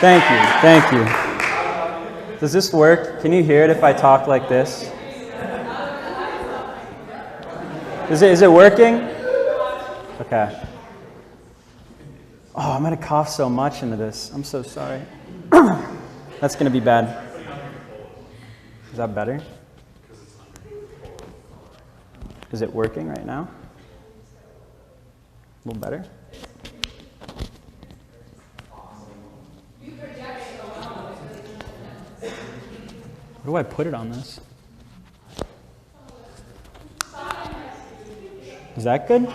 Thank you, thank you. Does this work? Can you hear it if I talk like this? Is it working? Okay. Oh, I'm going to cough so much into this. I'm so sorry. That's going to be bad. Is that better? Is it working right now? A little better? Where do I put it on this? Is that good?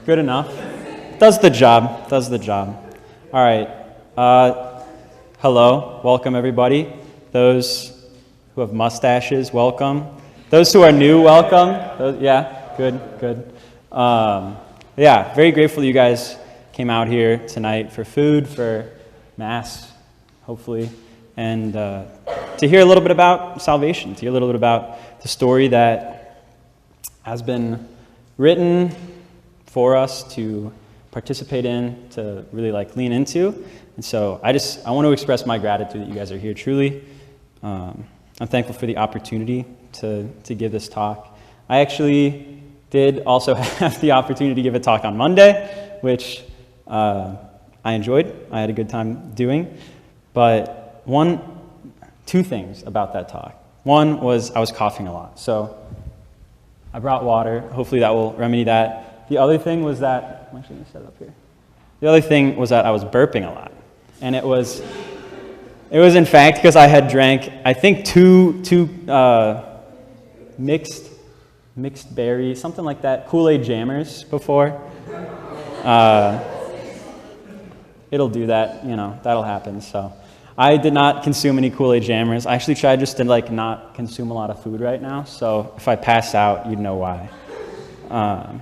Good enough. Does the job. Does the job. All right. Hello. Welcome, everybody. Those who have mustaches, welcome. Those who are new, welcome. Yeah, good. Yeah, very grateful you guys came out here tonight for food, for Mass, hopefully, and to hear a little bit about salvation, to hear a little bit about the story that has been written for us to participate in, to really lean into. And so I want to express my gratitude that you guys are here, truly. I'm thankful for the opportunity to give this talk. I actually did also have the opportunity to give a talk on Monday, which I enjoyed. I had a good time doing. But two things about that talk. One was I was coughing a lot. So I brought water. Hopefully that will remedy that. The other thing was that, I'm actually going to set it up here. The other thing was that I was burping a lot. And it was in fact because I had drank, I think, two mixed berry, something like that, Kool-Aid jammers before. It'll do that, that'll happen. So I did not consume any Kool-Aid jammers. I actually tried just to not consume a lot of food right now. So if I pass out, you'd know why.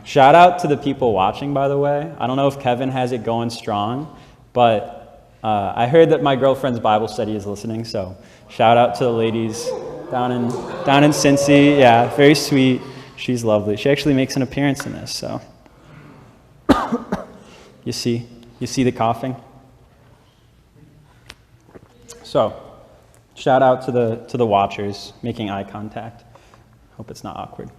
Shout out to the people watching, by the way. I don't know if Kevin has it going strong, but I heard that my girlfriend's Bible study is listening. So shout out to the ladies down in Cincy. Yeah, very sweet. She's lovely. She actually makes an appearance in this. So you see the coughing. So, shout out to the watchers making eye contact. Hope it's not awkward.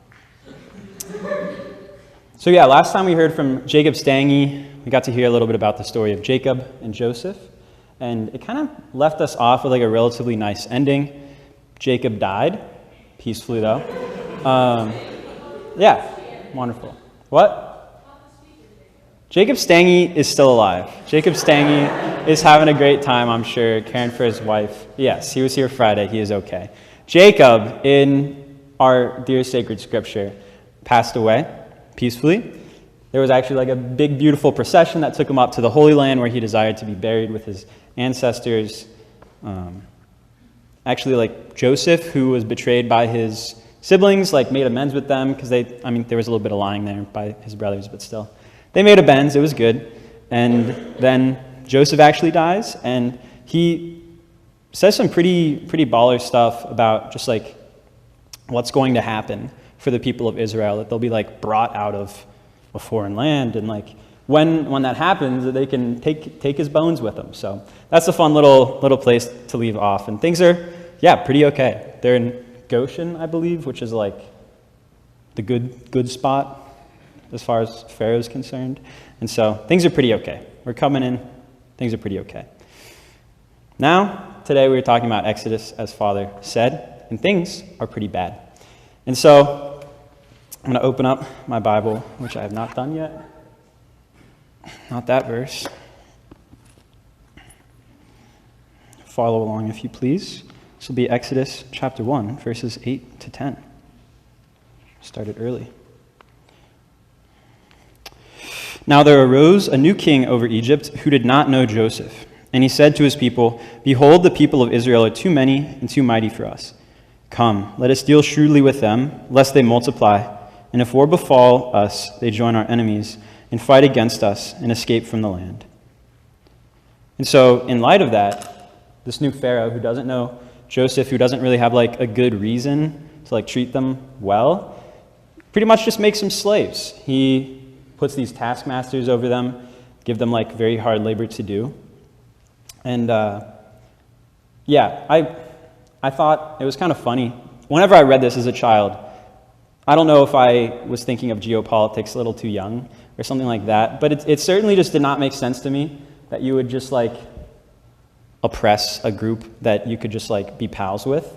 So yeah, last time we heard from Jacob Stange, we got to hear a little bit about the story of Jacob and Joseph, and it kind of left us off with a relatively nice ending. Jacob died, peacefully though. Yeah, wonderful. What? Jacob Stange is still alive. Jacob Stange is having a great time, I'm sure, caring for his wife. Yes, he was here Friday. He is okay. Jacob, in our dear sacred scripture, passed away peacefully. There was actually a big, beautiful procession that took him up to the Holy Land where he desired to be buried with his ancestors. Actually, Joseph, who was betrayed by his siblings, made amends with them because there was a little bit of lying there by his brothers, but still. They made amends. It was good. And then Joseph actually dies, and he says some pretty baller stuff about just what's going to happen for the people of Israel, that they'll be brought out of a foreign land, and when that happens, that they can take his bones with them. So that's a fun little place to leave off. And things are, pretty okay. They're in Goshen, I believe, which is the good spot as far as Pharaoh's concerned. And so things are pretty okay. We're coming in. Things are pretty okay. Now, today we're talking about Exodus, as Father said, and things are pretty bad. And so I'm going to open up my Bible, which I have not done yet. Not that verse. Follow along if you please. This will be Exodus chapter 1, verses 8 to 10. Started early. Now there arose a new king over Egypt who did not know Joseph. And he said to his people, "Behold, the people of Israel are too many and too mighty for us. Come, let us deal shrewdly with them, lest they multiply. And if war befall us, they join our enemies and fight against us and escape from the land." And so, in light of that, this new Pharaoh who doesn't know Joseph, who doesn't really have a good reason to treat them well, pretty much just makes them slaves. He puts these taskmasters over them, give them very hard labor to do. And I thought it was kind of funny. Whenever I read this as a child, I don't know if I was thinking of geopolitics a little too young or something like that, but it certainly just did not make sense to me that you would just like oppress a group that you could just like be pals with.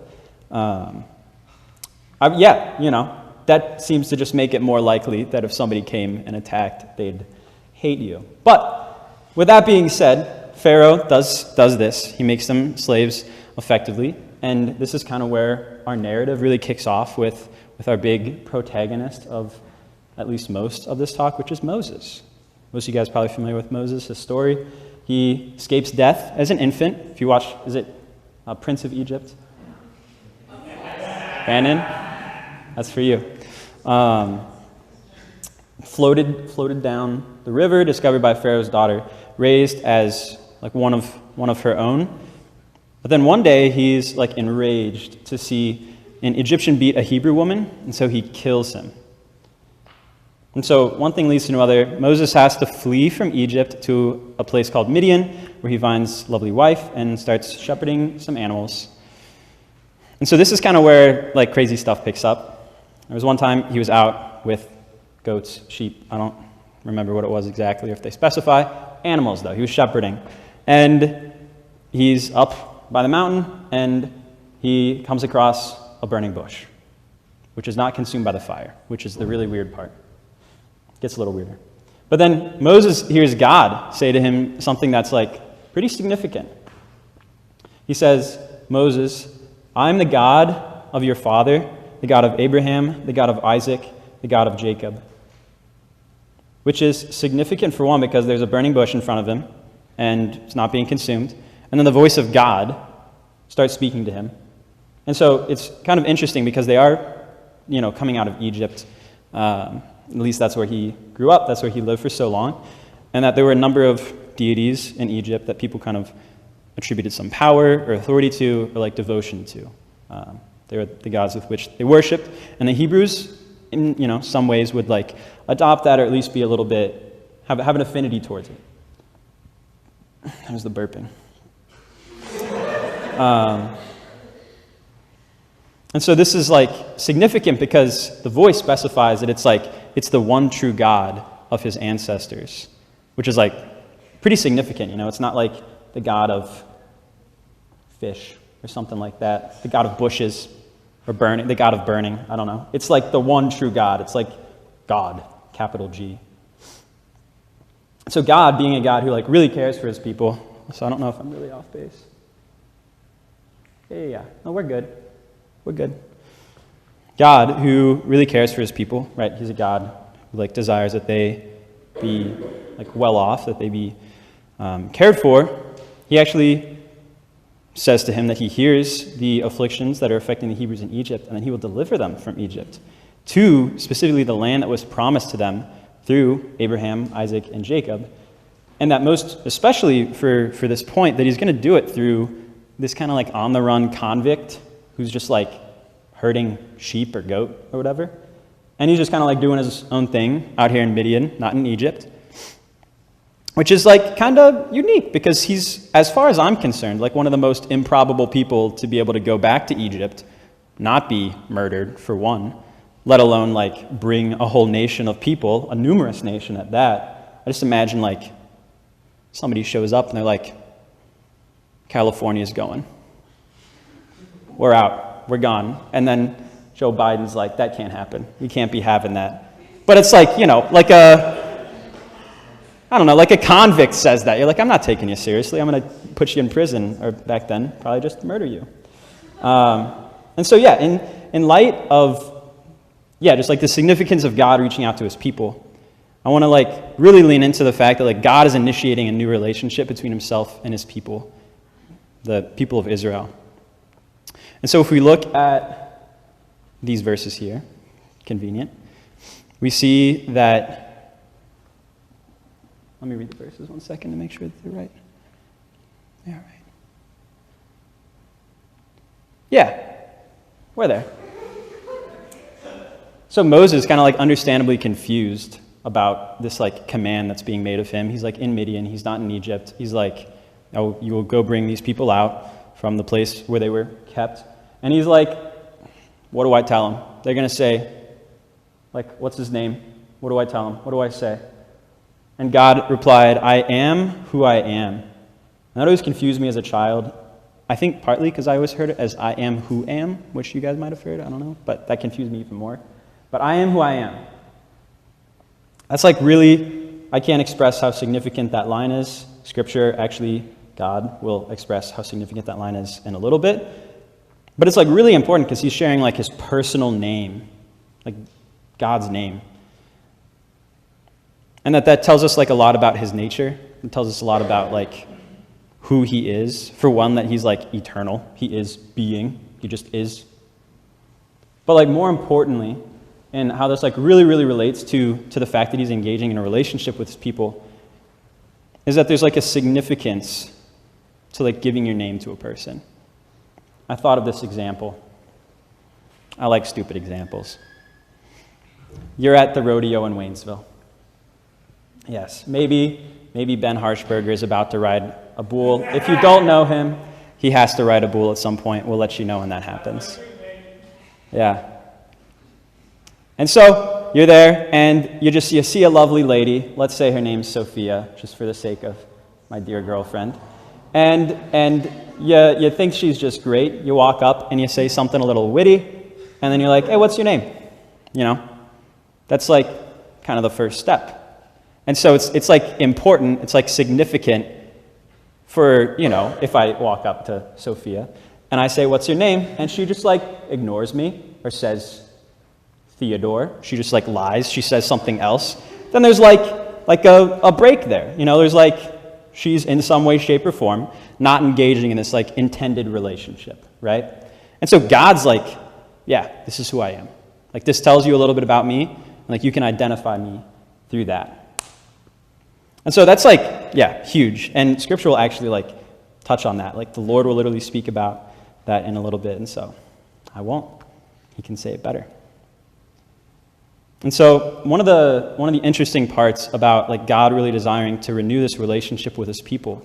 That seems to just make it more likely that if somebody came and attacked, they'd hate you. But with that being said, Pharaoh does this. He makes them slaves effectively, and this is kind of where our narrative really kicks off with our big protagonist of at least most of this talk, which is Moses. Most of you guys are probably familiar with Moses, his story. He escapes death as an infant. If you watch, is it Prince of Egypt? Brandon? That's for you. Floated down the river, discovered by Pharaoh's daughter, raised as like one of her own. But then one day he's like enraged to see an Egyptian beat a Hebrew woman, and so he kills him. And so one thing leads to another. Moses has to flee from Egypt to a place called Midian, where he finds a lovely wife and starts shepherding some animals. And so this is kind of where like crazy stuff picks up. There was one time he was out with goats, sheep. I don't remember what it was exactly, or if they specify. Animals, though. He was shepherding. And he's up by the mountain, and he comes across a burning bush, which is not consumed by the fire, which is the really weird part. It gets a little weirder. But then Moses hears God say to him something that's like pretty significant. He says, Moses, I'm the God of your father, the God of Abraham, the God of Isaac, the God of Jacob. Which is significant for one, because there's a burning bush in front of him, and it's not being consumed. And then the voice of God starts speaking to him. And so it's kind of interesting because they are, coming out of Egypt. At least that's where he grew up. That's where he lived for so long. And that there were a number of deities in Egypt that people kind of attributed some power or authority to, or like devotion to. They were the gods with which they worshipped. And the Hebrews, in some ways, would like adopt that, or at least be a little bit, have an affinity towards it. There's the burping. And so this is like significant because the voice specifies that it's the one true God of his ancestors, which is like pretty significant. It's not like the God of fish or something like that, the God of bushes or burning, the God of burning. I don't know. It's like the one true God. It's like God, capital G. So God, being a God who like really cares for his people. So I don't know if I'm really off base. Yeah. No, we're good. We're good. God, who really cares for his people, right? He's a God who like desires that they be like well off, that they be cared for. He actually says to him that he hears the afflictions that are affecting the Hebrews in Egypt, and that he will deliver them from Egypt to specifically the land that was promised to them through Abraham, Isaac, and Jacob. And that most especially for this point, that he's going to do it through this kind of like on-the-run convict who's just like herding sheep or goat or whatever. And he's just kind of like doing his own thing out here in Midian, not in Egypt. Which is like kind of unique because he's, as far as I'm concerned, like one of the most improbable people to be able to go back to Egypt, not be murdered for one, let alone like bring a whole nation of people, a numerous nation at that. I just imagine like somebody shows up and they're like, California's going. We're out. We're gone. And then Joe Biden's like, that can't happen. We can't be having that. But it's like, like like a convict says that. You're like, I'm not taking you seriously. I'm going to put you in prison, or back then, probably just murder you. And so, in light of, just like the significance of God reaching out to his people, I want to like really lean into the fact that like God is initiating a new relationship between himself and his people, the people of Israel. And so if we look at these verses here, convenient, we see that. Let me read the verses 1 second to make sure that they're right. They are right. Yeah, we're there. So Moses is kind of like understandably confused about this like command that's being made of him. He's like in Midian. He's not in Egypt. He's like, oh, you will go bring these people out from the place where they were kept. And he's like, what do I tell them? They're going to say, like, what's his name? What do I tell them? What do I say? And God replied, I am who I am. And that always confused me as a child. I think partly because I always heard it as I am who am, which you guys might have heard, I don't know, but that confused me even more. But I am who I am. That's like really, I can't express how significant that line is. Scripture, actually, God will express how significant that line is in a little bit. But it's like really important because he's sharing like his personal name, like God's name. And that tells us like a lot about his nature. It tells us a lot about like who he is. For one, that he's like eternal. He is being. He just is. But like more importantly, and how this like really, really relates to the fact that he's engaging in a relationship with his people, is that there's like a significance to like giving your name to a person. I thought of this example. I like stupid examples. You're at the rodeo in Waynesville. Yes, maybe Ben Harshberger is about to ride a bull. If you don't know him, he has to ride a bull at some point. We'll let you know when that happens. Yeah. And so you're there, and you see a lovely lady. Let's say her name's Sophia, just for the sake of my dear girlfriend. And you think she's just great. You walk up and you say something a little witty, and then you're like, hey, what's your name? You know, that's like kind of the first step. And so it's like important, it's like significant for, you know, if I walk up to Sophia and I say, what's your name? And she just like ignores me or says Theodore. She just like lies. She says something else. Then there's like a break there. You know, there's like she's in some way, shape, or form not engaging in this like intended relationship, right? And so God's like, yeah, this is who I am. Like this tells you a little bit about me, and like you can identify me through that. And so that's like, yeah, huge. And Scripture will actually like touch on that. Like the Lord will literally speak about that in a little bit. And so I won't. He can say it better. And so one of the interesting parts about like God really desiring to renew this relationship with his people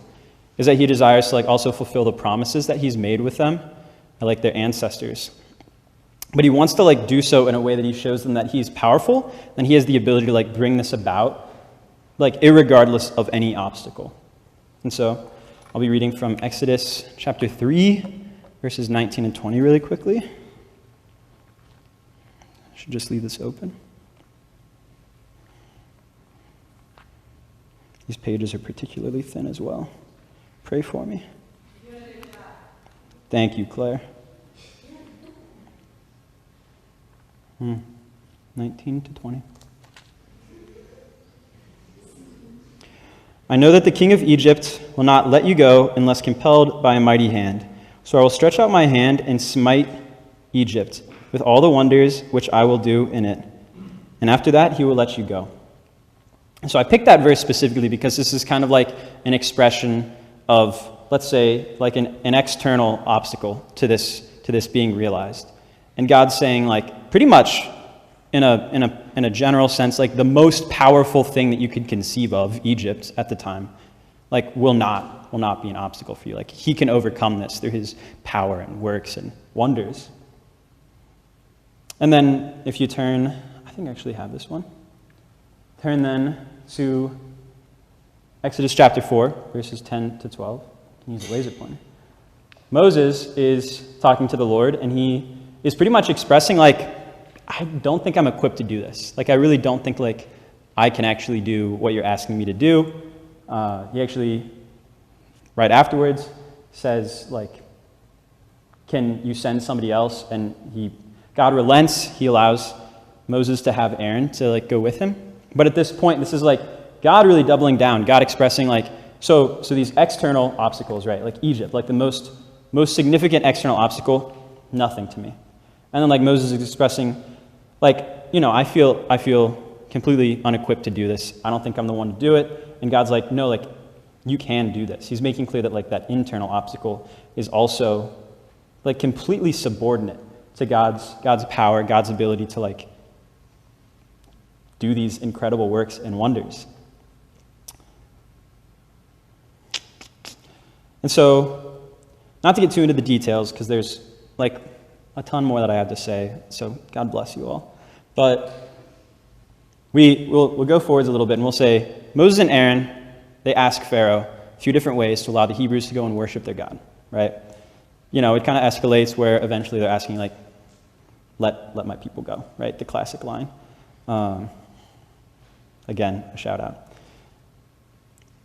is that he desires to like also fulfill the promises that he's made with them, like their ancestors. But he wants to like do so in a way that he shows them that he's powerful and he has the ability to like bring this about, like irregardless of any obstacle. And so I'll be reading from Exodus chapter 3, verses 19 and 20 really quickly. I should just leave this open. These pages are particularly thin as well. Pray for me. Thank you, Claire. 19 to 20. I know that the king of Egypt will not let you go unless compelled by a mighty hand. So I will stretch out my hand and smite Egypt with all the wonders which I will do in it. And after that, he will let you go. So I picked that verse specifically because this is kind of like an expression of, let's say, like an external obstacle to this being realized. And God's saying, like, pretty much in a general sense, like the most powerful thing that you could conceive of, Egypt at the time, like will not be an obstacle for you. Like he can overcome this through his power and works and wonders. And then if you turn, I think I actually have this one. Turn then to Exodus chapter 4, verses 10 to 12. You can use a laser pointer. Moses is talking to the Lord, and he is pretty much expressing, like, I don't think I'm equipped to do this. Like, I really don't think, like, I can actually do what you're asking me to do. He actually, right afterwards, says, like, can you send somebody else? And God relents. He allows Moses to have Aaron to, like, go with him. But at this point, this is, like, God really doubling down. God expressing, like, so these external obstacles, right? Like Egypt, like the most significant external obstacle, nothing to me. And then, like, Moses is expressing, like, you know, I feel completely unequipped to do this. I don't think I'm the one to do it. And God's like, no, like, you can do this. He's making clear that, like, that internal obstacle is also, like, completely subordinate to God's power, God's ability to, like, do these incredible works and wonders. And so, not to get too into the details, because there's like a ton more that I have to say, so God bless you all. But we'll go forwards a little bit, and we'll say, Moses and Aaron, they ask Pharaoh a few different ways to allow the Hebrews to go and worship their God, right? You know, it kind of escalates where eventually they're asking, like, let my people go, right? The classic line. Again, a shout out.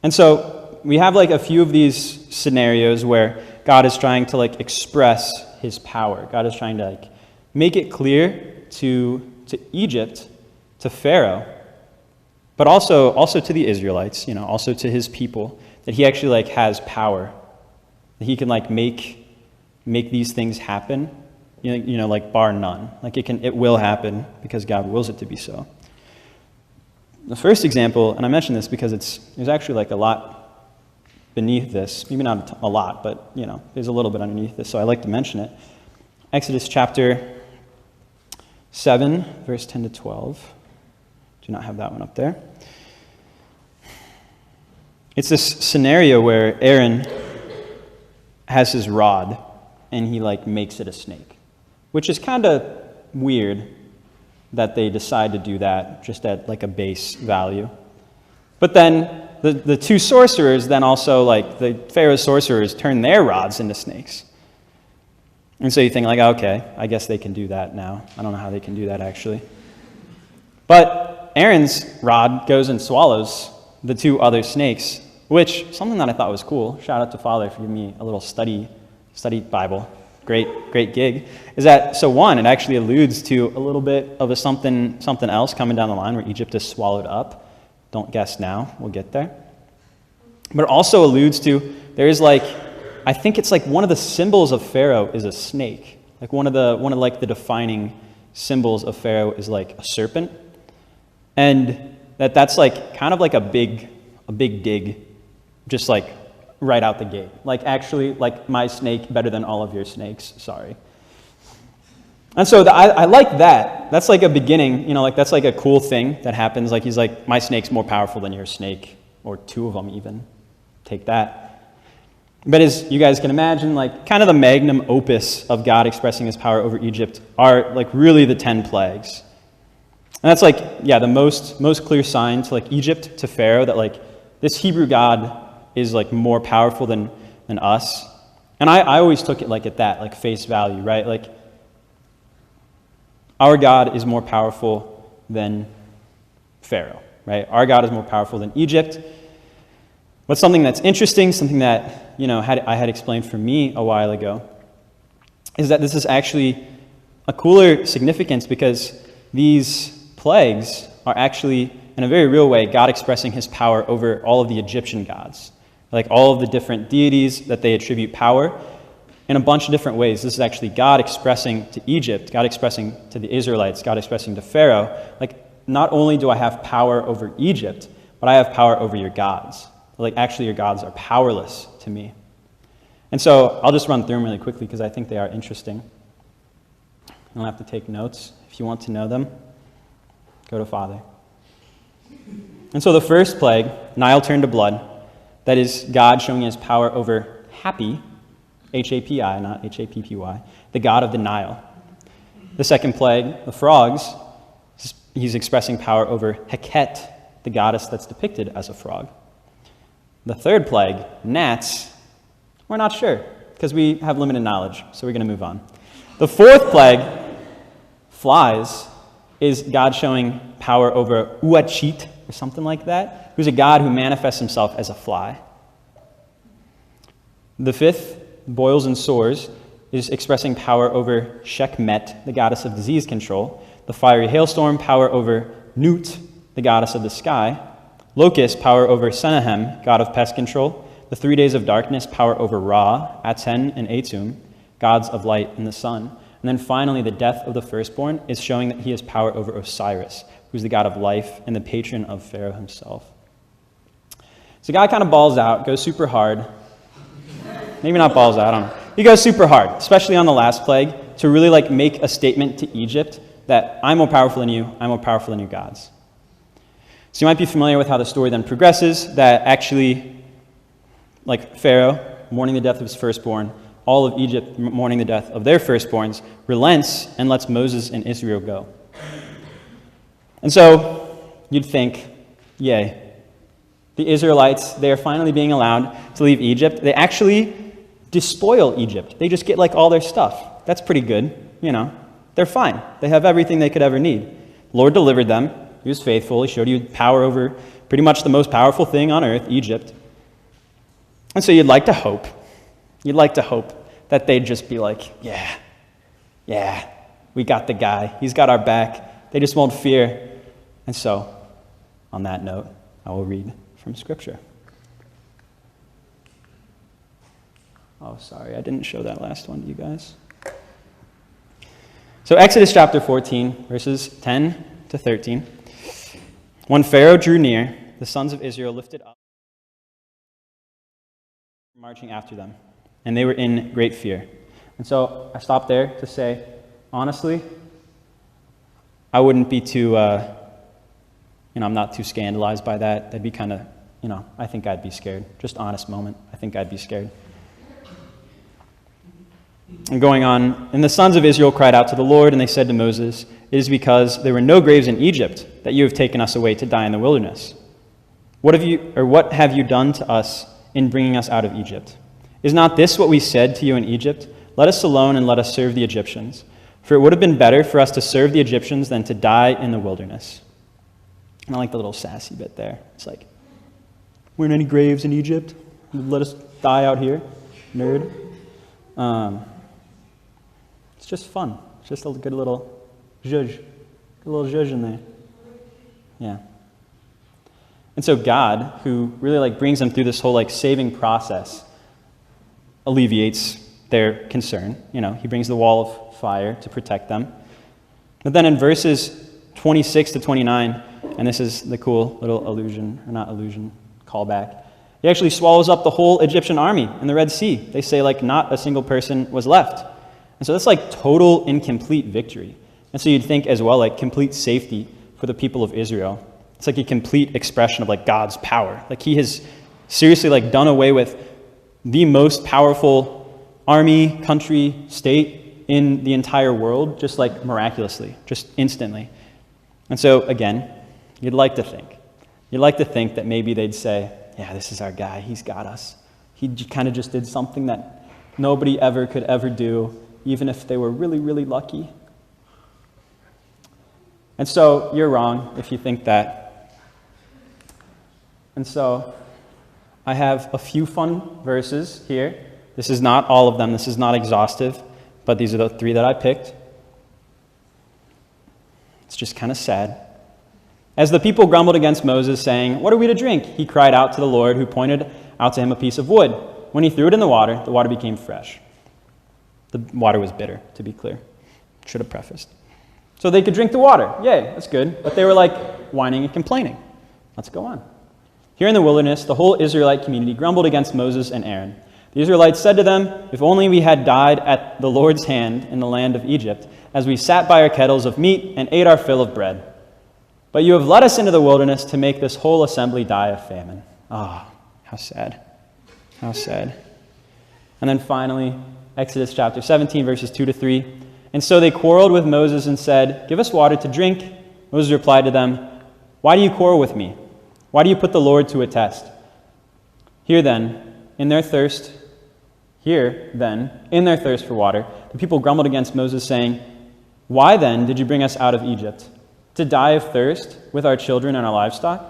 And so we have like a few of these scenarios where God is trying to like express his power. God is trying to like make it clear to Egypt, to Pharaoh, but also to the Israelites, you know, also to his people, that he actually like has power, that he can like make these things happen, you know, like bar none. Like it will happen because God wills it to be so. The first example, and I mention this because there's actually like a lot beneath this, maybe not a lot, but you know, there's a little bit underneath this, so I like to mention it. Exodus chapter 7, verse 10 to 12. Do not have that one up there. It's this scenario where Aaron has his rod and he like makes it a snake, which is kind of weird that they decide to do that just at like a base value. But then the two sorcerers then also, like the Pharaoh's sorcerers, turn their rods into snakes. And so you think like, okay, I guess they can do that now. I don't know how they can do that actually. But Aaron's rod goes and swallows the two other snakes, which, something that I thought was cool, shout out to Father for giving me a little study Bible, great gig, is that, so one, it actually alludes to a little bit of a something else coming down the line where Egypt is swallowed up. Don't guess now, we'll get there. But it also alludes to, there's like, I think it's like one of the symbols of Pharaoh is a snake. Like one of the defining symbols of Pharaoh is like a serpent. And that's like kind of like a big dig, just like right out the gate. Like actually, like my snake better than all of your snakes, sorry. And so I like that. That's like a beginning, you know, like that's like a cool thing that happens. Like he's like, my snake's more powerful than your snake, or two of them even. Take that. But as you guys can imagine, like kind of the magnum opus of God expressing his power over Egypt are like really the 10 plagues. And that's like, yeah, the most clear sign to like Egypt, to Pharaoh, that like this Hebrew God is like more powerful than us. And I always took it like at that, like face value, right? Like our God is more powerful than Pharaoh, right? Our God is more powerful than Egypt. But something that's interesting, something that, you know, I had explained for me a while ago, is that this is actually a cooler significance because these plagues are actually, in a very real way, God expressing his power over all of the Egyptian gods. Like all of the different deities that they attribute power in a bunch of different ways. This is actually God expressing to Egypt, God expressing to the Israelites, God expressing to Pharaoh, like not only do I have power over Egypt, but I have power over your gods. Like actually your gods are powerless to me. And so I'll just run through them really quickly because I think they are interesting. You don't have to take notes. If you want to know them, go to Father. And so the first plague, Nile turned to blood. That is God showing his power over Happy, H-A-P-I, not H-A-P-P-Y, the god of the Nile. The second plague, the frogs, he's expressing power over Heket, the goddess that's depicted as a frog. The third plague, gnats, we're not sure because we have limited knowledge, so we're going to move on. The fourth plague, flies, is God showing power over Uachit, or something like that, who's a god who manifests himself as a fly. The fifth, boils and sores, is expressing power over Sekhmet, the goddess of disease control. The fiery hailstorm, power over Nut, the goddess of the sky. Locust, power over Senahem, god of pest control. The 3 days of darkness, power over Ra, Aten, and Atum, gods of light and the sun. And then finally, the death of the firstborn is showing that he has power over Osiris, who's the god of life and the patron of Pharaoh himself. So God kind of balls out, goes super hard. Maybe not balls out, I don't know. He goes super hard, especially on the last plague, to really like make a statement to Egypt that I'm more powerful than you, I'm more powerful than your gods. So you might be familiar with how the story then progresses, that actually, like Pharaoh, mourning the death of his firstborn, all of Egypt mourning the death of their firstborns, relents and lets Moses and Israel go. And so you'd think, yay. The Israelites, they are finally being allowed to leave Egypt. They actually despoil Egypt. They just get like all their stuff. That's pretty good, you know. They're fine. They have everything they could ever need. The Lord delivered them. He was faithful. He showed you power over pretty much the most powerful thing on earth, Egypt. And so you'd like to hope that they'd just be like, yeah, we got the guy. He's got our back. They just won't fear. And so, on that note, I will read from Scripture. Oh, sorry, I didn't show that last one to you guys. So Exodus chapter 14, verses 10 to 13. When Pharaoh drew near, the sons of Israel lifted up, marching after them, and they were in great fear. And so I stopped there to say, honestly, I wouldn't be too, I'm not too scandalized by that. That'd be kind of, I think I'd be scared. Just honest moment. I think I'd be scared. And going on, and the sons of Israel cried out to the Lord, and they said to Moses, "It is because there were no graves in Egypt that you have taken us away to die in the wilderness. What have you done to us in bringing us out of Egypt? Is not this what we said to you in Egypt? Let us alone and let us serve the Egyptians. For it would have been better for us to serve the Egyptians than to die in the wilderness." And I like the little sassy bit there. It's like, weren't any graves in Egypt? Let us die out here, nerd. It's just fun. It's just a good little zhuzh. A little zhuzh in there. Yeah. And so God, who really brings them through this whole saving process, alleviates their concern. He brings the wall of fire to protect them. But then in verses 26 to 29, and this is the cool little callback, he actually swallows up the whole Egyptian army in the Red Sea. They say not a single person was left. And so that's total and complete victory. And so you'd think as well complete safety for the people of Israel. It's a complete expression of God's power. He has seriously done away with the most powerful army, country, state in the entire world, just miraculously, just instantly. And so again, you'd like to think that maybe they'd say, yeah, this is our guy, he's got us. He kind of just did something that nobody ever could ever do, even if they were really, really lucky. And so you're wrong if you think that. And so I have a few fun verses here. This is not all of them. This is not exhaustive, but these are the 3 that I picked. It's just kind of sad. As the people grumbled against Moses, saying, "What are we to drink?" he cried out to the Lord, who pointed out to him a piece of wood. When he threw it in the water became fresh. The water was bitter, to be clear. Should have prefaced. So they could drink the water. Yay, that's good. But they were whining and complaining. Let's go on. Here in the wilderness, the whole Israelite community grumbled against Moses and Aaron. The Israelites said to them, "If only we had died at the Lord's hand in the land of Egypt, as we sat by our kettles of meat and ate our fill of bread. But you have led us into the wilderness to make this whole assembly die of famine." Ah, how sad. How sad. And then finally, Exodus chapter 17, verses 2 to 3. And so they quarreled with Moses and said, "Give us water to drink." Moses replied to them, "Why do you quarrel with me? Why do you put the Lord to a test?" Here then, in their thirst for water, the people grumbled against Moses, saying, "Why then did you bring us out of Egypt? To die of thirst with our children and our livestock?"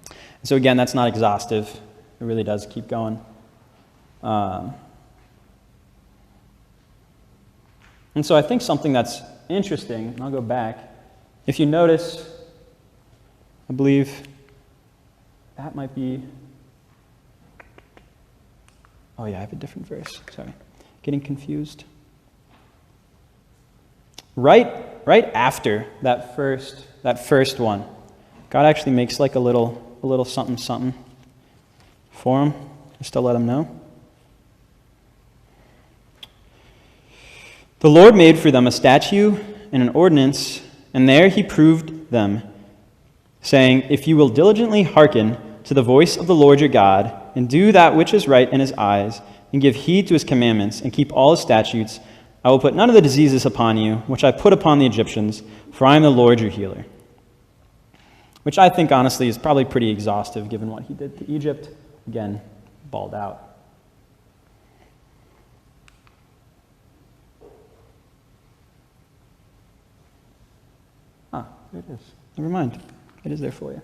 And so again, that's not exhaustive. It really does keep going. And so I think something that's interesting, and I'll go back. If you notice, I believe that might be... Oh yeah, I have a different verse. Sorry. Getting confused. Right after that first one, God actually makes a little something for him, just to let him know. The Lord made for them a statute and an ordinance, and there he proved them, saying, "If you will diligently hearken to the voice of the Lord your God, and do that which is right in his eyes, and give heed to his commandments, and keep all his statutes, I will put none of the diseases upon you, which I put upon the Egyptians, for I am the Lord your healer. Which I think, honestly, is probably pretty exhaustive, given what he did to Egypt. Again, balled out. There it is. Never mind. It is there for you.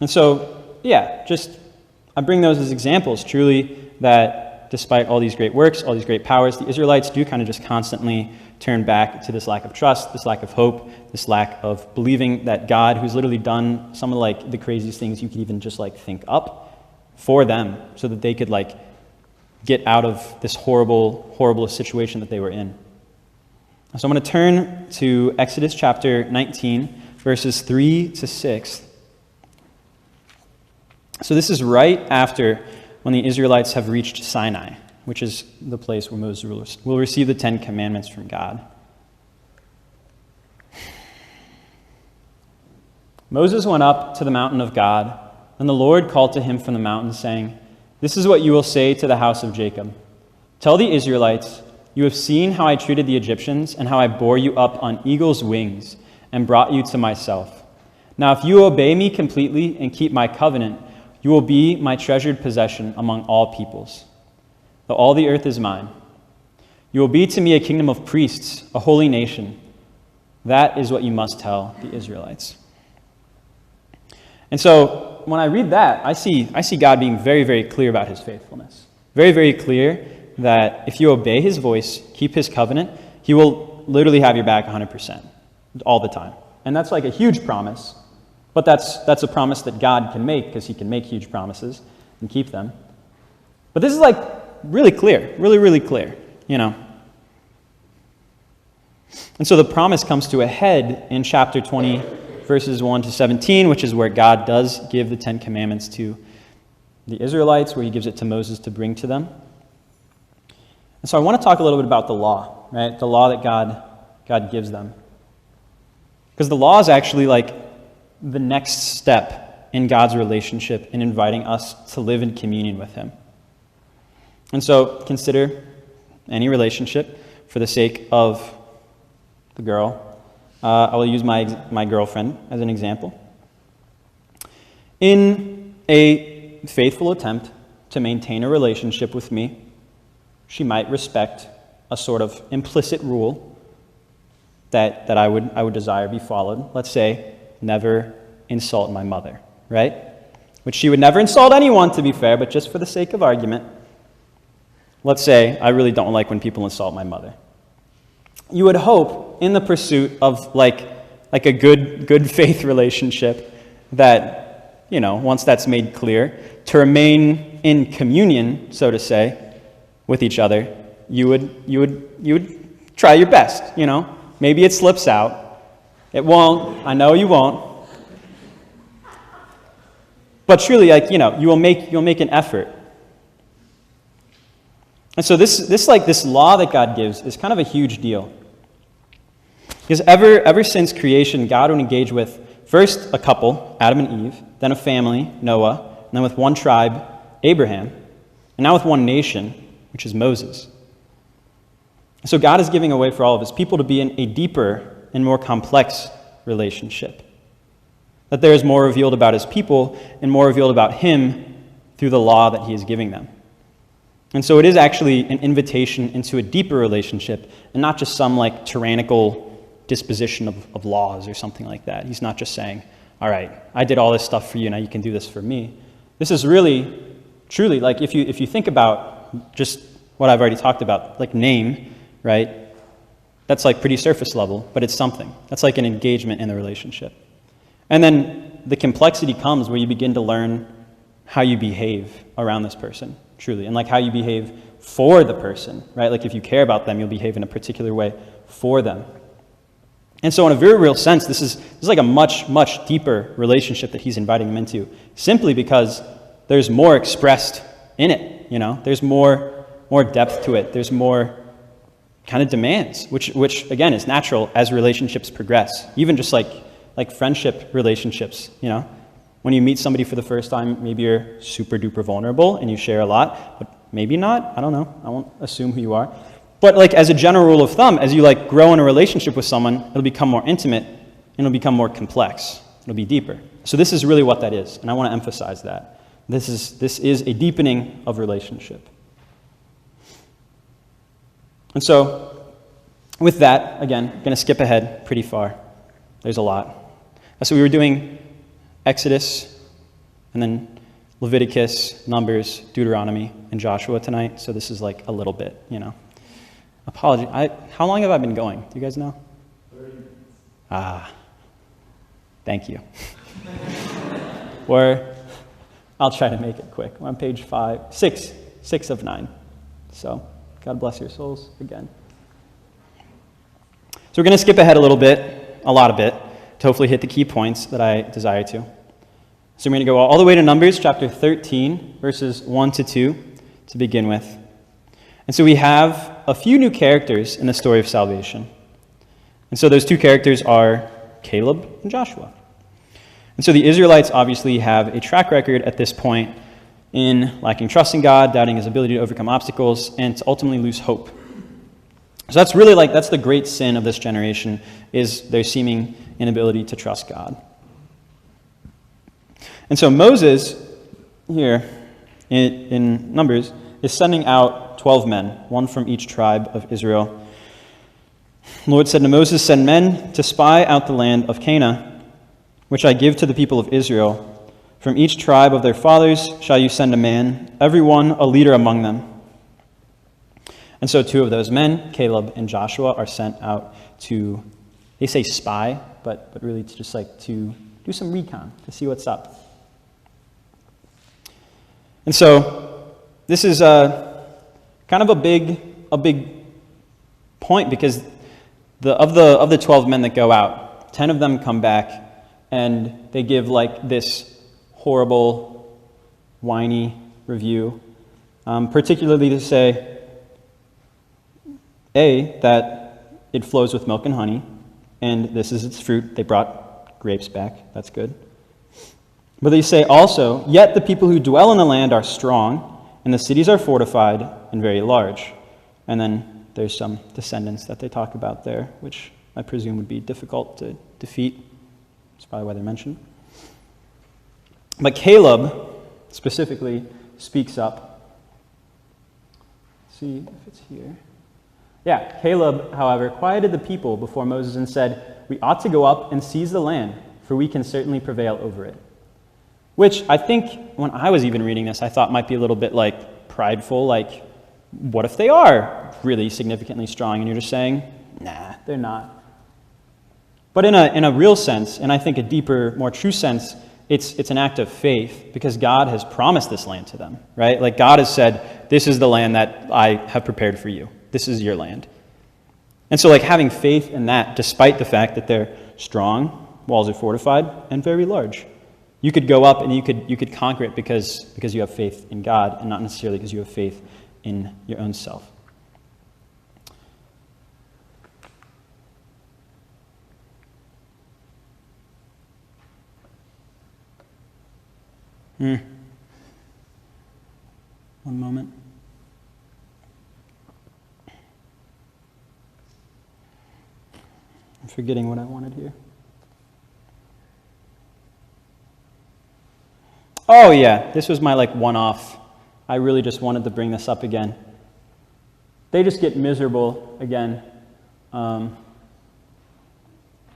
And so, yeah, I bring those as examples, truly, that despite all these great works, all these great powers, the Israelites do kind of just constantly turn back to this lack of trust, this lack of hope, this lack of believing that God, who's literally done some of the craziest things you could even just think up for them, so that they could get out of this horrible, horrible situation that they were in. So I'm going to turn to Exodus chapter 19, verses 3 to 6. So this is right after when the Israelites have reached Sinai, which is the place where Moses will receive the 10 Commandments from God. Moses went up to the mountain of God, and the Lord called to him from the mountain, saying, "This is what you will say to the house of Jacob. Tell the Israelites, you have seen how I treated the Egyptians and how I bore you up on eagle's wings and brought you to myself. Now if you obey me completely and keep my covenant, you will be my treasured possession among all peoples. Though all the earth is mine. You will be to me a kingdom of priests, a holy nation. That is what you must tell the Israelites." And so when I read that, I see God being very, very clear about his faithfulness. Very, very clear that if you obey his voice, keep his covenant, he will literally have your back 100% all the time. And that's a huge promise. But that's a promise that God can make, because he can make huge promises and keep them. But this is really clear, really, really clear, And so the promise comes to a head in chapter 20, verses 1 to 17, which is where God does give the 10 Commandments to the Israelites, where he gives it to Moses to bring to them. And so I want to talk a little bit about the law, right? The law that God gives them. Because the law is actually the next step in God's relationship in inviting us to live in communion with him. And so consider any relationship for the sake of the girl. I will use my girlfriend as an example. In a faithful attempt to maintain a relationship with me, she might respect a sort of implicit rule that I would desire be followed. Let's say, never insult my mother, right? Which she would never insult anyone, to be fair, but just for the sake of argument, let's say I really don't like when people insult my mother. You would hope, in the pursuit of a good faith relationship, that, once that's made clear, to remain in communion, so to say, with each other, you would try your best, Maybe it slips out. It won't. I know you won't. But truly, you'll make an effort. And so this law that God gives is kind of a huge deal. Because ever since creation, God would engage with first a couple, Adam and Eve, then a family, Noah, and then with one tribe, Abraham, and now with one nation, which is Moses. So God is giving a way for all of his people to be in a deeper and more complex relationship. That there is more revealed about his people and more revealed about him through the law that he is giving them. And so it is actually an invitation into a deeper relationship, and not just some tyrannical disposition of laws or something like that. He's not just saying, all right, I did all this stuff for you, now you can do this for me. This is really, truly, if you think about just what I've already talked about, name, right? That's pretty surface level, but it's something. That's an engagement in the relationship. And then the complexity comes where you begin to learn how you behave around this person, truly, and how you behave for the person, right? If you care about them, you'll behave in a particular way for them. And so in a very real sense, this is a much, much deeper relationship that he's inviting them into, simply because there's more expressed in it, There's more depth to it. There's more kind of demands, which again is natural as relationships progress. Even just like friendship relationships, when you meet somebody for the first time, maybe you're super duper vulnerable and you share a lot, but maybe not. I don't know. I won't assume who you are. But like as a general rule of thumb, as you like grow in a relationship with someone, it'll become more intimate and it'll become more complex. It'll be deeper. So this is really what that is, and I want to emphasize that. This is a deepening of relationship. And so with that, again, I'm going to skip ahead pretty far. There's a lot. So we were doing Exodus, and then Leviticus, Numbers, Deuteronomy, and Joshua tonight. So this is like a little bit, Apology. How long have I been going? Do you guys know? 30 minutes. Thank you. I'll try to make it quick. We're on page 6 of 9. So God bless your souls again. So we're going to skip ahead a lot of bit, to hopefully hit the key points that I desire to. So we're going to go all the way to Numbers chapter 13, verses 1 to 2 to begin with. And so we have a few new characters in the story of salvation. And so those two characters are Caleb and Joshua. And so the Israelites obviously have a track record at this point in lacking trust in God, doubting his ability to overcome obstacles, and to ultimately lose hope. So that's really that's the great sin of this generation, is their seeming inability to trust God. And so Moses, here in Numbers, is sending out 12 men, one from each tribe of Israel. The Lord said to Moses, "Send men to spy out the land of Canaan, which I give to the people of Israel. From each tribe of their fathers shall you send a man, every one a leader among them." And so 2 of those men, Caleb and Joshua, are sent out to, they say spy, but really to just to do some recon, to see what's up. And so this is kind of a big point, because of the 12 men that go out, 10 of them come back and they give this horrible, whiny review, particularly to say, that it flows with milk and honey, and this is its fruit. They brought grapes back. That's good. But they say also, "Yet the people who dwell in the land are strong, and the cities are fortified and very large." And then there's some descendants that they talk about there, which I presume would be difficult to defeat. That's probably why they're mentioned. But Caleb specifically speaks up. Let's see if it's here. Yeah, Caleb, however, quieted the people before Moses and said, "We ought to go up and seize the land, for we can certainly prevail over it." Which I think, when I was even reading this, I thought might be a little bit prideful, what if they are really significantly strong? And you're just saying, nah, they're not. But in a real sense, and I think a deeper, more true sense, it's an act of faith, because God has promised this land to them, right? God has said, "This is the land that I have prepared for you. This is your land." And so having faith in that, despite the fact that they're strong, walls are fortified, and very large. You could go up and you could conquer it because you have faith in God, and not necessarily because you have faith in your own self. One moment. I'm forgetting what I wanted here. Oh yeah, this was my one-off. I really just wanted to bring this up again. They just get miserable again.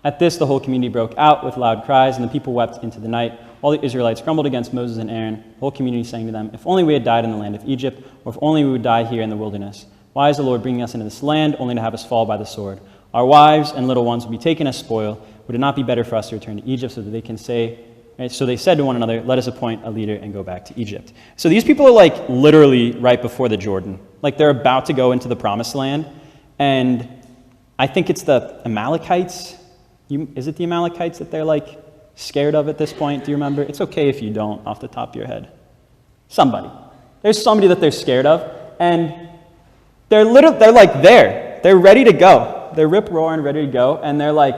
At this, the whole community broke out with loud cries, and the people wept into the night. All the Israelites grumbled against Moses and Aaron. The whole community sang to them, "If only we had died in the land of Egypt, or if only we would die here in the wilderness. Why is the Lord bringing us into this land, only to have us fall by the sword? Our wives and little ones will be taken as spoil. Would it not be better for us to return to Egypt so that they can say..." Right? So they said to one another, "Let us appoint a leader and go back to Egypt." So these people are literally right before the Jordan. They're about to go into the promised land. And I think it's the Amalekites. Is it the Amalekites that they're scared of at this point? Do you remember? It's okay if you don't off the top of your head. Somebody. There's somebody that they're scared of, and they're there. They're ready to go. They're rip-roaring, ready to go, and they're like,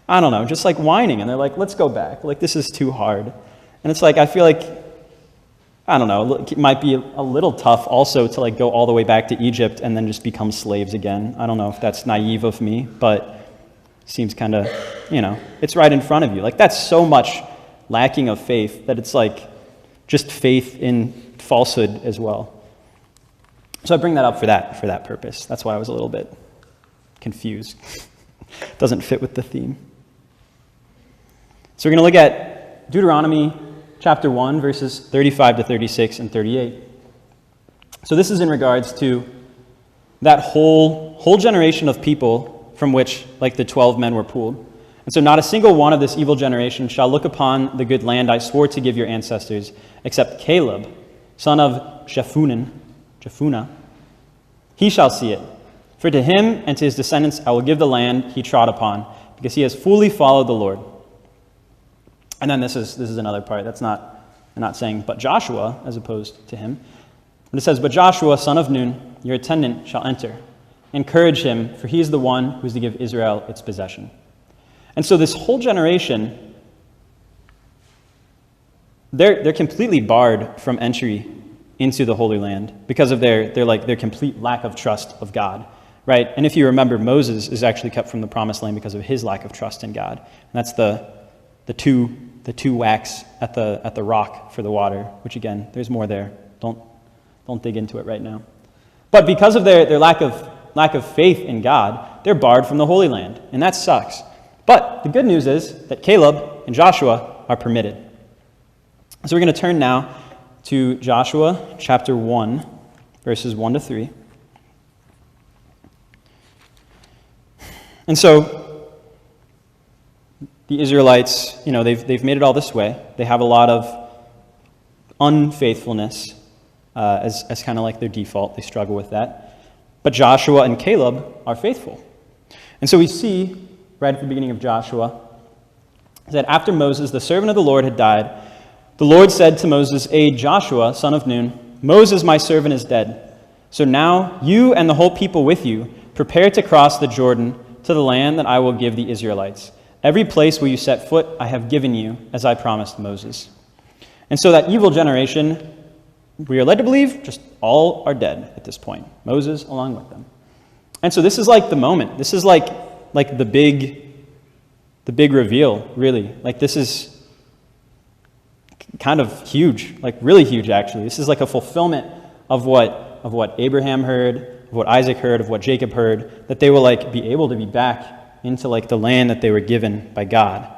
I don't know, just like whining, and they're like, let's go back. Like, this is too hard. And it's like, I feel like, I don't know, it might be a little tough also to like go all the way back to Egypt and then just become slaves again. I don't know if that's naive of me, but seems kind of, it's right in front of you. Like, that's so much lacking of faith that it's like just faith in falsehood as well. So I bring that up for that purpose. That's why I was a little bit confused. Doesn't fit with the theme. So we're going to look at Deuteronomy chapter 1, verses 35 to 36 and 38. So this is in regards to that whole generation of people from which like the 12 men were pulled. And so not a single one of this evil generation shall look upon the good land I swore to give your ancestors, except Caleb, son of Jephunneh. He shall see it. For to him and to his descendants I will give the land he trod upon, because he has fully followed the Lord. And then this is another part. That's not, I'm not saying but Joshua as opposed to him. But it says, but Joshua, son of Nun, your attendant, shall enter. Encourage him, for he is the one who is to give Israel its possession. And so this whole generation, they're completely barred from entry into the Holy Land because of their complete lack of trust of God, right? And if you remember, Moses is actually kept from the Promised Land because of his lack of trust in God. And that's the two whacks at the rock for the water, which again, there's more there. Don't dig into it right now. But because of their lack of faith in God, they're barred from the Holy Land, and that sucks. But the good news is that Caleb and Joshua are permitted. So we're going to turn now to Joshua chapter 1, verses 1 to 3. And so the Israelites, they've made it all this way. They have a lot of unfaithfulness as kind of like their default. They struggle with that. But Joshua and Caleb are faithful. And so we see right at the beginning of Joshua that after Moses, the servant of the Lord, had died, the Lord said to Moses, aid Joshua, son of Nun, Moses, my servant, is dead. So now you and the whole people with you prepare to cross the Jordan to the land that I will give the Israelites. Every place where you set foot I have given you, as I promised Moses. And so that evil generation, we are led to believe, just all are dead at this point. Moses along with them. And so this is like the moment. This is like the big reveal, really. Like, this is kind of huge, like really huge, actually. This is like a fulfillment of what Abraham heard, of what Isaac heard, of what Jacob heard, that they will like be able to be back into like the land that they were given by God.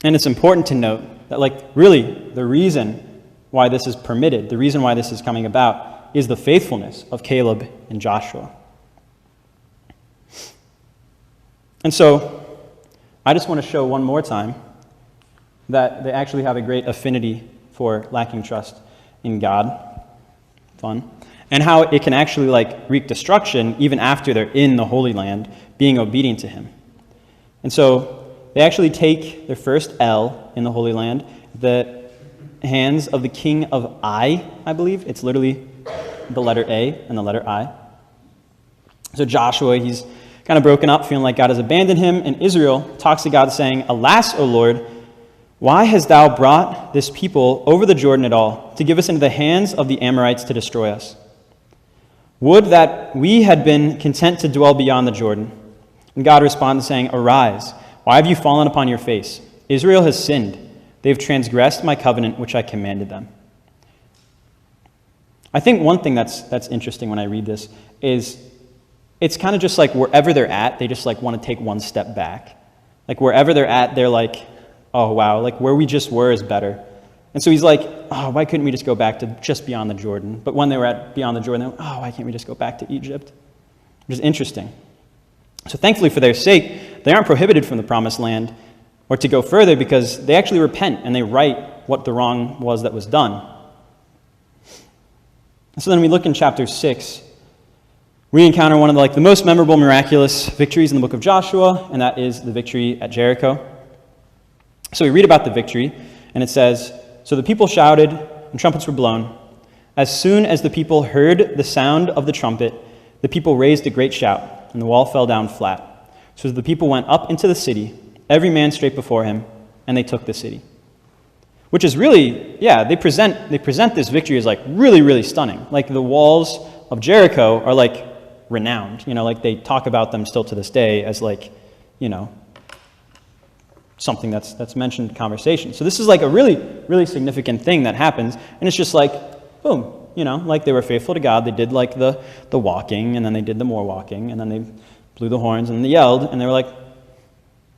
And it's important to note that like really the reason why this is permitted, the reason why this is coming about, is the faithfulness of Caleb and Joshua. And so I just want to show one more time that they actually have a great affinity for lacking trust in God. Fun. And how it can actually like wreak destruction even after they're in the Holy Land, being obedient to him. And so they actually take their first L in the Holy Land, the hands of the king of Ai, I believe. It's literally the letter A and the letter I. So Joshua, he's kind of broken up, feeling like God has abandoned him, and Israel talks to God saying, alas, O Lord, why hast thou brought this people over the Jordan at all, to give us into the hands of the Amorites to destroy us? Would that we had been content to dwell beyond the Jordan. And God responded, saying, arise, why have you fallen upon your face? Israel has sinned. They have transgressed my covenant which I commanded them. I think one thing that's interesting when I read this is it's kind of just like wherever they're at, they just like want to take one step back. Like wherever they're at, they're like, oh wow, like where we just were is better. And so he's like, oh, why couldn't we just go back to just beyond the Jordan? But when they were at beyond the Jordan, they went, oh, why can't we just go back to Egypt? Which is interesting. So thankfully for their sake, they aren't prohibited from the promised land or to go further because they actually repent and they right what the wrong was that was done. So then we look in chapter 6. We encounter one of the most memorable, miraculous victories in the book of Joshua, and that is the victory at Jericho. So we read about the victory, and it says, so the people shouted, and trumpets were blown, As soon as the people heard the sound of the trumpet, the people raised a great shout, and the wall fell down flat. So the people went up into the city, every man straight before him, and they took the city. Which is really, they present this victory as like really, really stunning. Like the walls of Jericho are like renowned. Like they talk about them still to this day as like, something that's mentioned in conversation. So this is like a really, really significant thing that happens, and it's just like, boom, like they were faithful to God. They did like the walking, and then they did the more walking, and then they blew the horns, and they yelled, and they were like,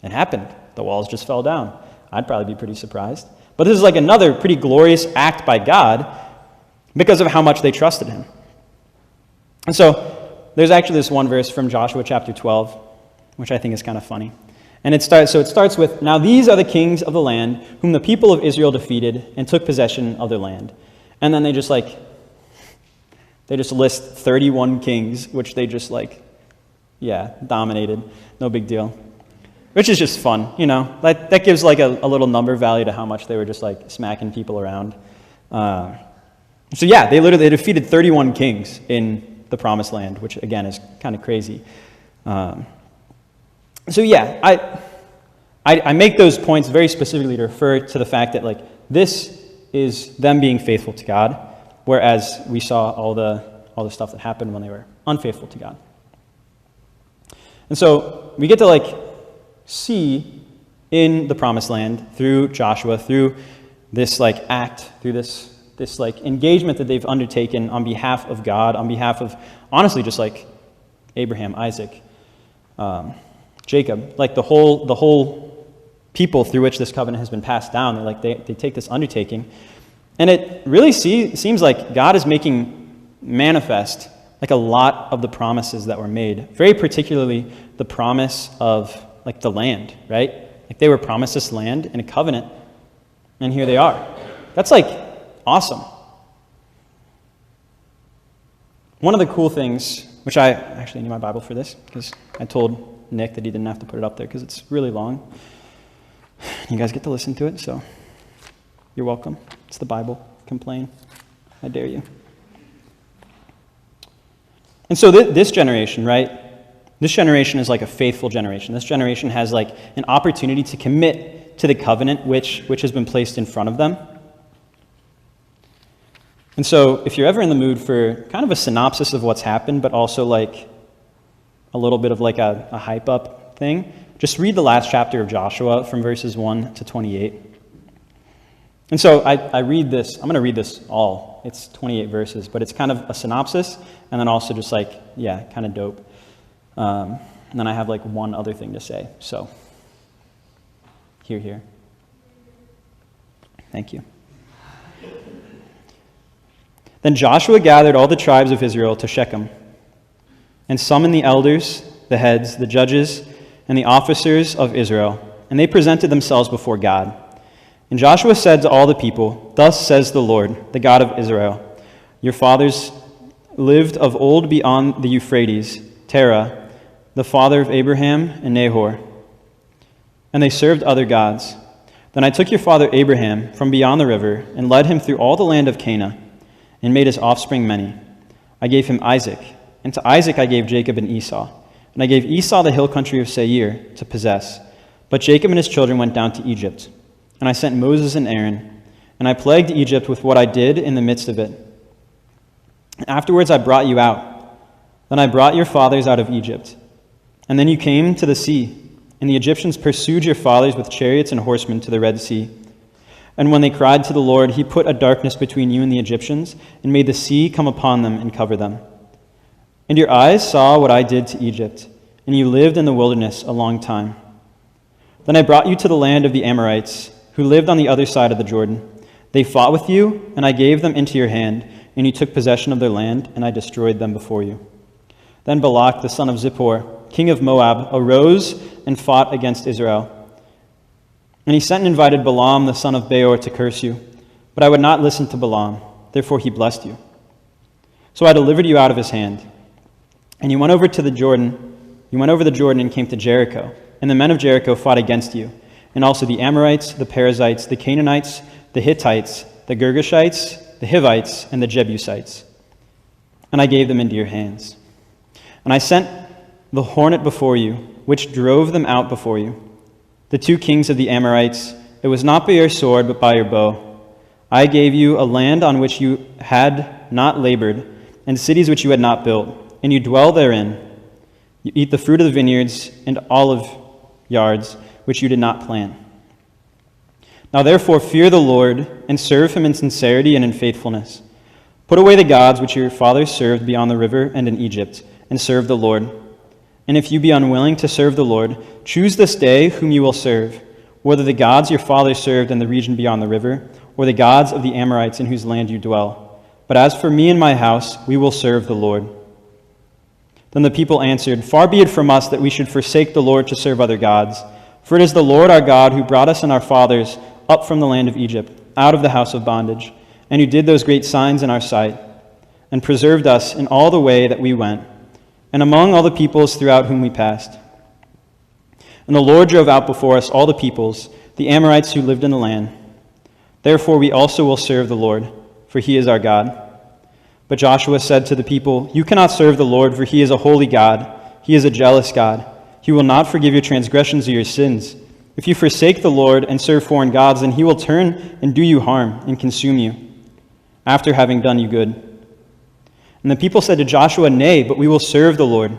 it happened. The walls just fell down. I'd probably be pretty surprised. But this is like another pretty glorious act by God because of how much they trusted him. And so there's actually this one verse from Joshua chapter 12, which I think is kind of funny. And it starts with, "Now these are the kings of the land whom the people of Israel defeated and took possession of their land." And then they just list 31 kings, which they just dominated. No big deal. Which is just fun, That gives like a little number value to how much they were just like smacking people around. They defeated 31 kings in the Promised Land, which again is kind of crazy. I make those points very specifically to refer to the fact that like this is them being faithful to God, whereas we saw all the stuff that happened when they were unfaithful to God. And so we get to see in the Promised Land through Joshua, through this act, through this engagement that they've undertaken on behalf of God, on behalf of honestly just Abraham, Isaac, Jacob, the whole people through which this covenant has been passed down. They take this undertaking, and it really seems like God is making manifest a lot of the promises that were made, very particularly the promise of the land, right? They were promised this land in a covenant, and here they are. That's awesome. One of the cool things, which I actually need my Bible for this, because I told Nick that he didn't have to put it up there because it's really long. You guys get to listen to it, so you're welcome. It's the Bible. Complain. I dare you. And so this generation, right? This generation is a faithful generation. This generation has an opportunity to commit to the covenant which has been placed in front of them. And so if you're ever in the mood for kind of a synopsis of what's happened, but also a little bit of a hype up thing, just read the last chapter of Joshua from verses 1 to 28. And so I read this, I'm going to read this all. It's 28 verses, but it's kind of a synopsis, and then also just kind of dope. And then I have one other thing to say. So, here. Thank you. Then Joshua gathered all the tribes of Israel to Shechem, and summoned the elders, the heads, the judges, and the officers of Israel, and they presented themselves before God. And Joshua said to all the people, "Thus says the Lord, the God of Israel, your fathers lived of old beyond the Euphrates, Terah, the father of Abraham and Nahor, and they served other gods. Then I took your father Abraham from beyond the river and led him through all the land of Canaan, and made his offspring many. I gave him Isaac, and to Isaac I gave Jacob and Esau. And I gave Esau the hill country of Seir to possess. But Jacob and his children went down to Egypt. And I sent Moses and Aaron, and I plagued Egypt with what I did in the midst of it. Afterwards I brought you out. Then I brought your fathers out of Egypt. And then you came to the sea, and the Egyptians pursued your fathers with chariots and horsemen to the Red Sea. And when they cried to the Lord, he put a darkness between you and the Egyptians, and made the sea come upon them and cover them. And your eyes saw what I did to Egypt, and you lived in the wilderness a long time. Then I brought you to the land of the Amorites, who lived on the other side of the Jordan. They fought with you, and I gave them into your hand, and you took possession of their land, and I destroyed them before you. Then Balak, the son of Zippor, king of Moab, arose and fought against Israel. And he sent and invited Balaam, the son of Beor, to curse you. But I would not listen to Balaam, therefore he blessed you. So I delivered you out of his hand. And you went over the Jordan and came to Jericho. And the men of Jericho fought against you, and also the Amorites, the Perizzites, the Canaanites, the Hittites, the Girgashites, the Hivites, and the Jebusites. And I gave them into your hands. And I sent the hornet before you, which drove them out before you. The 2 kings of the Amorites, it was not by your sword, but by your bow. I gave you a land on which you had not labored, and cities which you had not built, and you dwell therein. You eat the fruit of the vineyards and olive yards, which you did not plant. Now therefore fear the Lord, and serve him in sincerity and in faithfulness. Put away the gods which your fathers served beyond the river and in Egypt, and serve the Lord. And if you be unwilling to serve the Lord, choose this day whom you will serve, whether the gods your fathers served in the region beyond the river, or the gods of the Amorites in whose land you dwell. But as for me and my house, we will serve the Lord. Then the people answered, Far be it from us that we should forsake the Lord to serve other gods. For it is the Lord our God who brought us and our fathers up from the land of Egypt, out of the house of bondage, and who did those great signs in our sight, and preserved us in all the way that we went, and among all the peoples throughout whom we passed. And the Lord drove out before us all the peoples, the Amorites who lived in the land. Therefore we also will serve the Lord, for he is our God. But Joshua said to the people, You cannot serve the Lord, for he is a holy God. He is a jealous God. He will not forgive your transgressions or your sins. If you forsake the Lord and serve foreign gods, then he will turn and do you harm and consume you, after having done you good. And the people said to Joshua, Nay, but we will serve the Lord.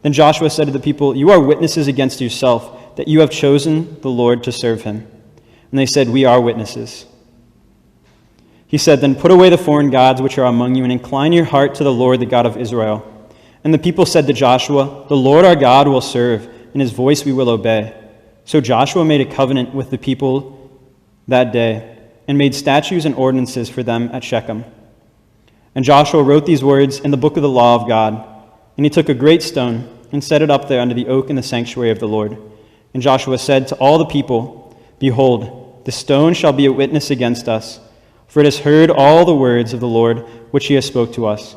Then Joshua said to the people, You are witnesses against yourself, that you have chosen the Lord to serve him. And they said, We are witnesses. He said, Then put away the foreign gods which are among you, and incline your heart to the Lord, the God of Israel. And the people said to Joshua, The Lord our God will serve, and his voice we will obey. So Joshua made a covenant with the people that day, and made statutes and ordinances for them at Shechem. And Joshua wrote these words in the book of the law of God. And he took a great stone and set it up there under the oak in the sanctuary of the Lord. And Joshua said to all the people, Behold, the stone shall be a witness against us, for it has heard all the words of the Lord which he has spoke to us.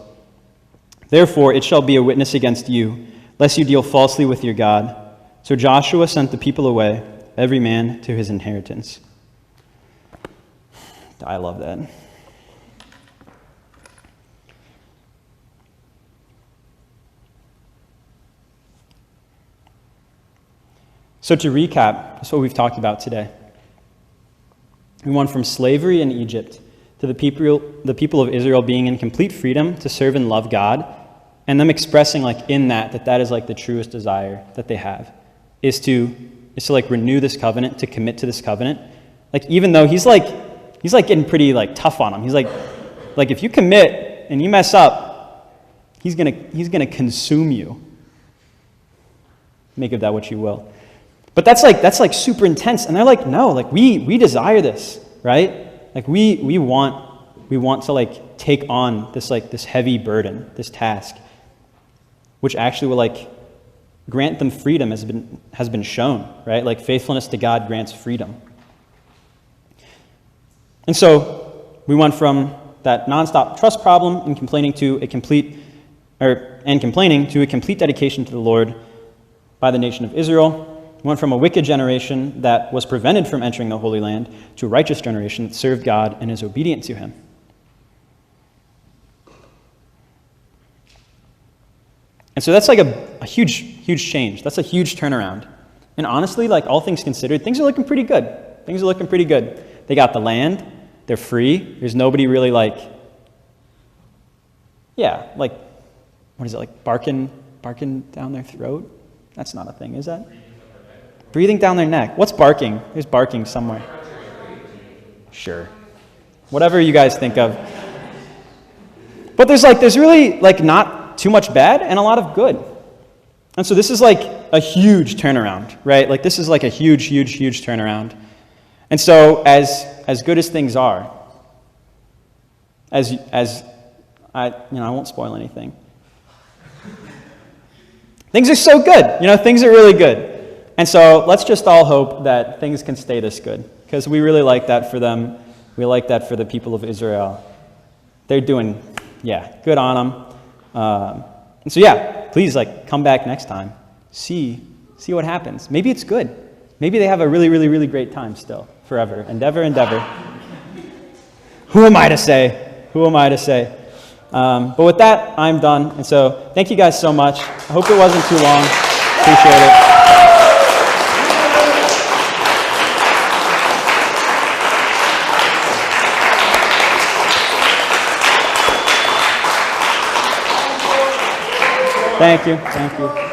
Therefore it shall be a witness against you, lest you deal falsely with your God. So Joshua sent the people away, every man to his inheritance. I love that. So to recap, that's what we've talked about today. We went from slavery in Egypt to the people of Israel being in complete freedom to serve and love God, and them expressing in that is the truest desire that they have, is to renew this covenant, to commit to this covenant. Even though he's getting pretty tough on them. He's like if you commit and you mess up, he's gonna consume you. Make of that what you will. But that's super intense, and they're like, no, we desire this, right? We want to take on this heavy burden, this task, which actually will grant them freedom, has been shown, right? Faithfulness to God grants freedom. And so we went from that nonstop trust problem and complaining to a complete dedication to the Lord by the nation of Israel. We went from a wicked generation that was prevented from entering the Holy Land to a righteous generation that served God and is obedient to him. And so that's a huge change. That's a huge turnaround. And honestly, all things considered, things are looking pretty good. Things are looking pretty good. They got the land. They're free. There's nobody really what is it, barking down their throat? That's not a thing, is that? Breathing down their neck. What's barking? There's barking somewhere. Sure. Whatever you guys think of. But there's really not too much bad and a lot of good. And so this is a huge turnaround, right? This is a huge turnaround. And so as good as things are, as I won't spoil anything. Things are so good. Things are really good. And so let's just all hope that things can stay this good, because we really like that for them. We like that for the people of Israel. They're doing, good on them. And so please come back next time. See what happens. Maybe it's good. Maybe they have a really great time still, forever, endeavor. Who am I to say? Who am I to say? But with that, I'm done. And so thank you guys so much. I hope it wasn't too long. Appreciate it. Thank you. Thank you.